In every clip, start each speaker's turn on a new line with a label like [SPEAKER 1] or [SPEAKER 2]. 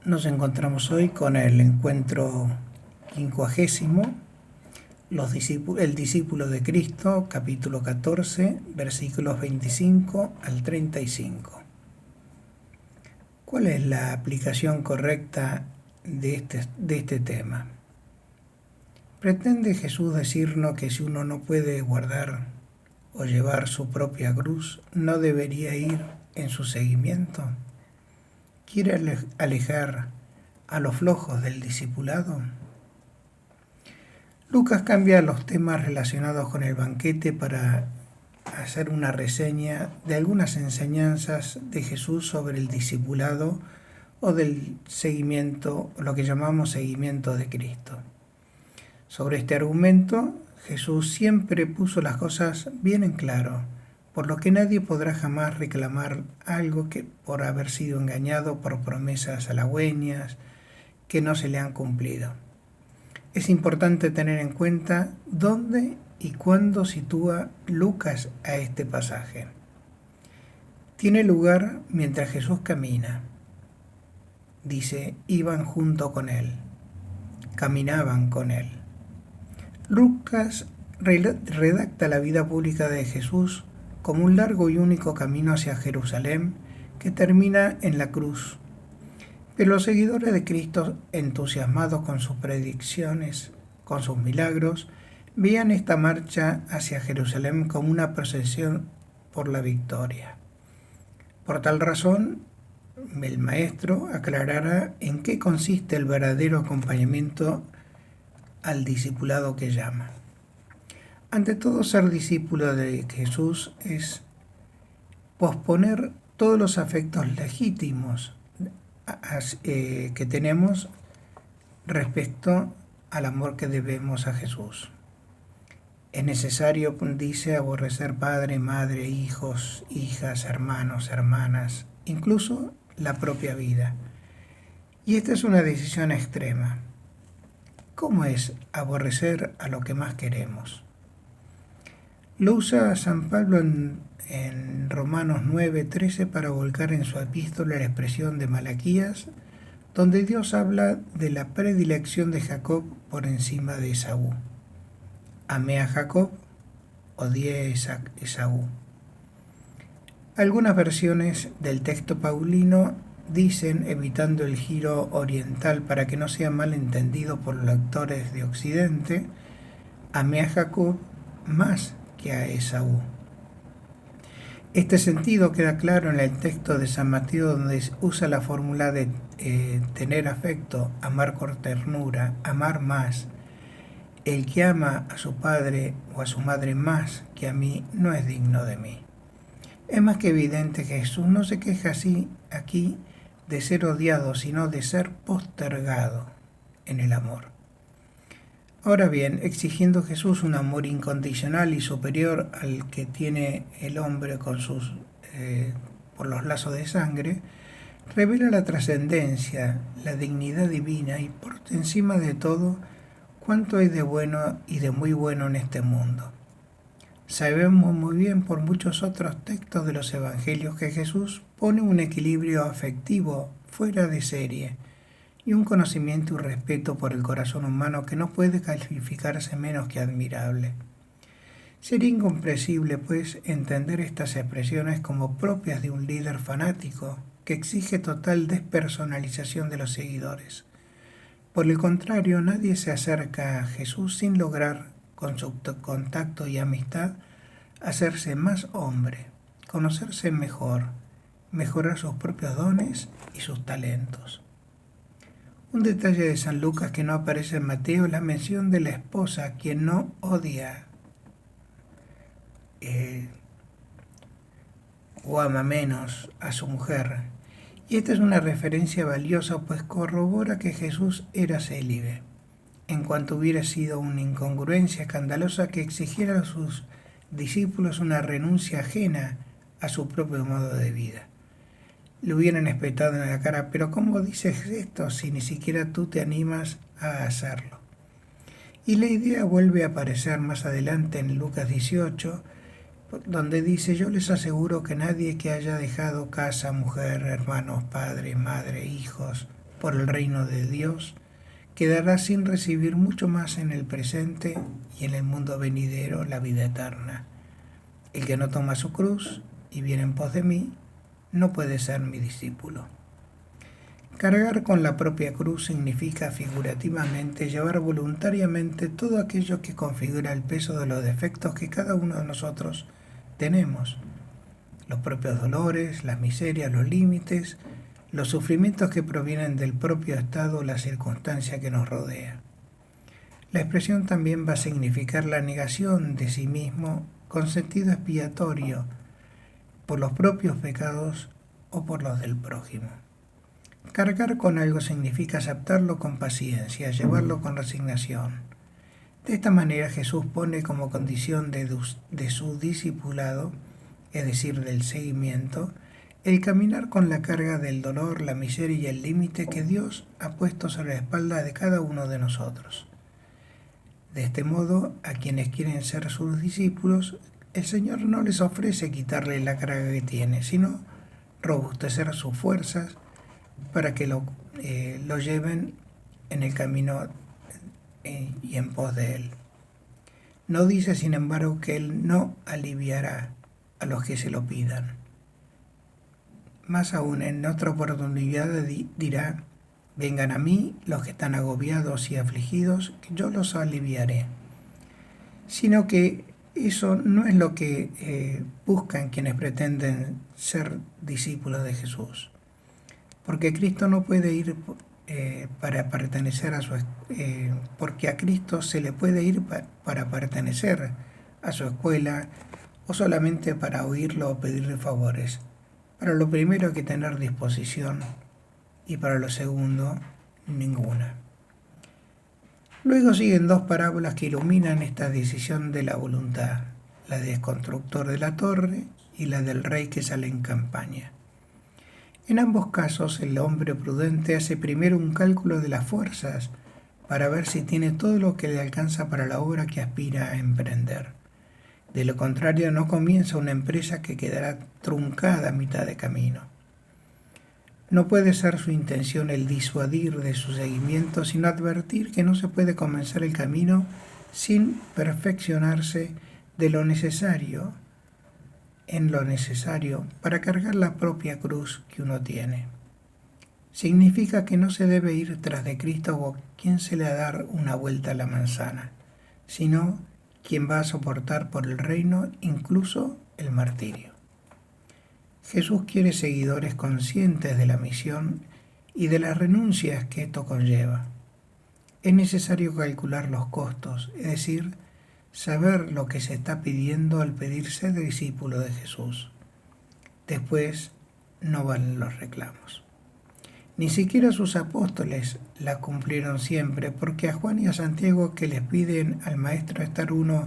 [SPEAKER 1] Nos encontramos hoy con el encuentro 50, el discípulo de Cristo, capítulo 14, versículos 25 al 35. ¿Cuál es la aplicación correcta de este tema? ¿Pretende Jesús decirnos que si uno no puede guardar o llevar su propia cruz, no debería ir en su seguimiento? ¿Quiere alejar a los flojos del discipulado? Lucas cambia los temas relacionados con el banquete para hacer una reseña de algunas enseñanzas de Jesús sobre el discipulado o del seguimiento, lo que llamamos seguimiento de Cristo. Sobre este argumento, Jesús siempre puso las cosas bien en claro, por lo que nadie podrá jamás reclamar algo que por haber sido engañado por promesas halagüeñas que no se le han cumplido. Es importante tener en cuenta dónde y cuándo sitúa Lucas a este pasaje. Tiene lugar mientras Jesús camina. Dice, iban junto con él, caminaban con él. Lucas redacta la vida pública de Jesús como un largo y único camino hacia Jerusalén que termina en la cruz. Pero los seguidores de Cristo, entusiasmados con sus predicciones, con sus milagros, veían esta marcha hacia Jerusalén como una procesión por la victoria. Por tal razón, el maestro aclarará en qué consiste el verdadero acompañamiento al discipulado que llama. Ante todo, ser discípulo de Jesús es posponer todos los afectos legítimos que tenemos respecto al amor que debemos a Jesús. Es necesario, dice, aborrecer padre, madre, hijos, hijas, hermanos, hermanas, incluso la propia vida. Y esta es una decisión extrema. ¿Cómo es aborrecer a lo que más queremos? Lo usa San Pablo en Romanos 9:13 para volcar en su epístola la expresión de Malaquías, donde Dios habla de la predilección de Jacob por encima de Esaú. Amé a Jacob, odié a Esaú. Algunas versiones del texto paulino dicen, evitando el giro oriental para que no sea mal entendido por los lectores de Occidente, amé a Jacob más que a Esaú. Este sentido queda claro en el texto de San Mateo, donde usa la fórmula de tener afecto, amar con ternura, amar más. El que ama a su padre o a su madre más que a mí no es digno de mí. Es más que evidente que Jesús no se queja así aquí de ser odiado, sino de ser postergado en el amor. Ahora bien, exigiendo Jesús un amor incondicional y superior al que tiene el hombre con por los lazos de sangre, revela la trascendencia, la dignidad divina y por encima de todo, cuánto hay de bueno y de muy bueno en este mundo. Sabemos muy bien por muchos otros textos de los evangelios que Jesús pone un equilibrio afectivo fuera de serie y un conocimiento y respeto por el corazón humano que no puede calificarse menos que admirable. Sería incomprensible, pues, entender estas expresiones como propias de un líder fanático que exige total despersonalización de los seguidores. Por el contrario, nadie se acerca a Jesús sin lograr, con su contacto y amistad, hacerse más hombre, conocerse mejor, mejorar sus propios dones y sus talentos. Un detalle de San Lucas que no aparece en Mateo es la mención de la esposa, quien no odia o ama menos a su mujer. Y esta es una referencia valiosa, pues corrobora que Jesús era célibe, en cuanto hubiera sido una incongruencia escandalosa que exigiera a sus discípulos una renuncia ajena a su propio modo de vida. Le hubieran espetado en la cara, pero ¿cómo dices esto si ni siquiera tú te animas a hacerlo? Y la idea vuelve a aparecer más adelante en Lucas 18, donde dice: yo les aseguro que nadie que haya dejado casa, mujer, hermanos, padre, madre, hijos, por el reino de Dios, quedará sin recibir mucho más en el presente y en el mundo venidero la vida eterna. El que no toma su cruz y viene en pos de mí, no puede ser mi discípulo. Cargar con la propia cruz significa figurativamente llevar voluntariamente todo aquello que configura el peso de los defectos que cada uno de nosotros tenemos. Los propios dolores, las miserias, los límites, los sufrimientos que provienen del propio estado o la circunstancia que nos rodea. La expresión también va a significar la negación de sí mismo con sentido expiatorio por los propios pecados o por los del prójimo. Cargar con algo significa aceptarlo con paciencia, llevarlo con resignación. De esta manera Jesús pone como condición de su discipulado, es decir, del seguimiento, el caminar con la carga del dolor, la miseria y el límite que Dios ha puesto sobre la espalda de cada uno de nosotros. De este modo, a quienes quieren ser sus discípulos, el Señor no les ofrece quitarle la carga que tiene, sino robustecer sus fuerzas para que lo lleven en el camino y en pos de Él. No dice, sin embargo, que Él no aliviará a los que se lo pidan. Más aún, en otra oportunidad dirá: vengan a mí los que están agobiados y afligidos, que yo los aliviaré. Sino que eso no es lo que buscan quienes pretenden ser discípulos de Jesús. Porque Cristo no puede ir para pertenecer a su porque a Cristo se le puede ir para pertenecer a su escuela o solamente para oírlo o pedirle favores. Para lo primero hay que tener disposición y para lo segundo ninguna. Luego siguen dos parábolas que iluminan esta decisión de la voluntad, la del constructor de la torre y la del rey que sale en campaña. En ambos casos, el hombre prudente hace primero un cálculo de las fuerzas para ver si tiene todo lo que le alcanza para la obra que aspira a emprender. De lo contrario, no comienza una empresa que quedará truncada a mitad de camino. No puede ser su intención el disuadir de su seguimiento, sino advertir que no se puede comenzar el camino sin perfeccionarse de lo necesario en lo necesario para cargar la propia cruz que uno tiene. Significa que no se debe ir tras de Cristo o quien se le va a dar una vuelta a la manzana, sino quien va a soportar por el reino incluso el martirio. Jesús quiere seguidores conscientes de la misión y de las renuncias que esto conlleva. Es necesario calcular los costos, es decir, saber lo que se está pidiendo al pedirse de discípulo de Jesús. Después no valen los reclamos. Ni siquiera sus apóstoles la cumplieron siempre, porque a Juan y a Santiago, que les piden al Maestro estar uno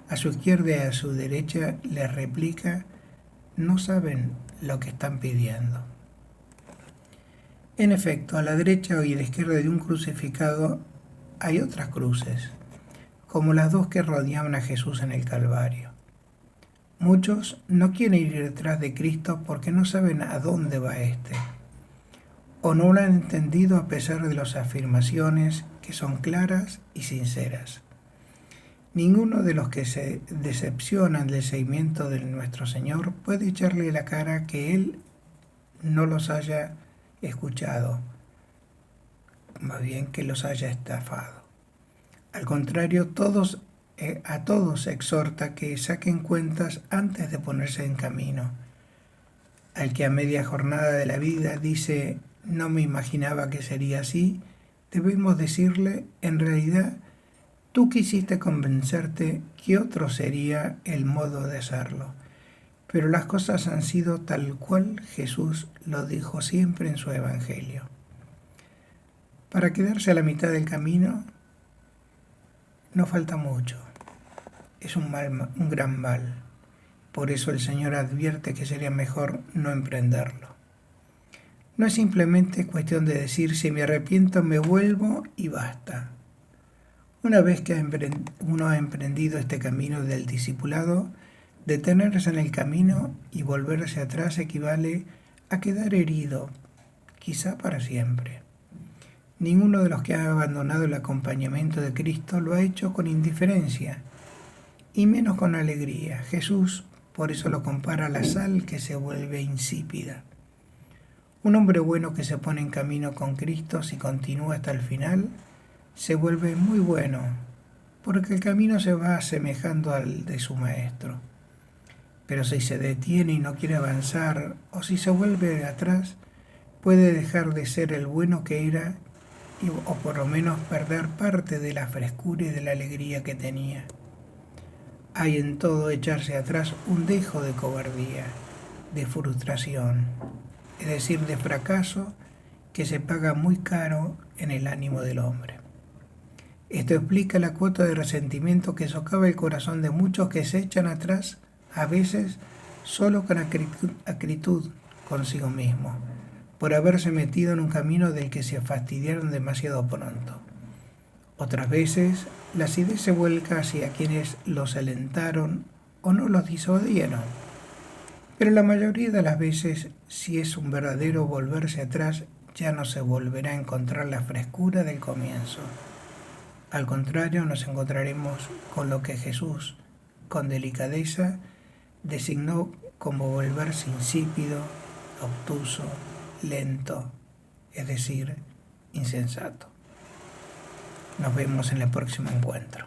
[SPEAKER 1] a su izquierda y a su derecha, les replica: no saben lo que están pidiendo. En efecto, a la derecha y a la izquierda de un crucificado hay otras cruces, como las dos que rodeaban a Jesús en el Calvario. Muchos no quieren ir detrás de Cristo porque no saben a dónde va éste, o no lo han entendido a pesar de las afirmaciones que son claras y sinceras. Ninguno de los que se decepcionan del seguimiento de nuestro Señor puede echarle la cara que Él no los haya escuchado, más bien que los haya estafado. Al contrario, a todos exhorta que saquen cuentas antes de ponerse en camino. Al que a media jornada de la vida dice: no me imaginaba que sería así, debemos decirle: en realidad, tú quisiste convencerte que otro sería el modo de hacerlo, pero las cosas han sido tal cual Jesús lo dijo siempre en su Evangelio. Para quedarse a la mitad del camino no falta mucho. Es un gran mal. Por eso el Señor advierte que sería mejor no emprenderlo. No es simplemente cuestión de decir: si me arrepiento me vuelvo y basta. Una vez que uno ha emprendido este camino del discipulado, detenerse en el camino y volverse atrás equivale a quedar herido, quizá para siempre. Ninguno de los que ha abandonado el acompañamiento de Cristo lo ha hecho con indiferencia, y menos con alegría. Jesús por eso lo compara a la sal que se vuelve insípida. Un hombre bueno que se pone en camino con Cristo, si continúa hasta el final, se vuelve muy bueno, porque el camino se va asemejando al de su maestro. Pero si se detiene y no quiere avanzar, o si se vuelve atrás, puede dejar de ser el bueno que era, o por lo menos perder parte de la frescura y de la alegría que tenía. Hay en todo echarse atrás un dejo de cobardía, de frustración, es decir, de fracaso que se paga muy caro en el ánimo del hombre. Esto explica la cuota de resentimiento que socava el corazón de muchos que se echan atrás, a veces solo con acritud consigo mismo, por haberse metido en un camino del que se fastidiaron demasiado pronto. Otras veces, la acidez se vuelca hacia quienes los alentaron o no los disuadieron. Pero la mayoría de las veces, si es un verdadero volverse atrás, ya no se volverá a encontrar la frescura del comienzo. Al contrario, nos encontraremos con lo que Jesús, con delicadeza, designó como volverse insípido, obtuso, lento, es decir, insensato. Nos vemos en el próximo encuentro.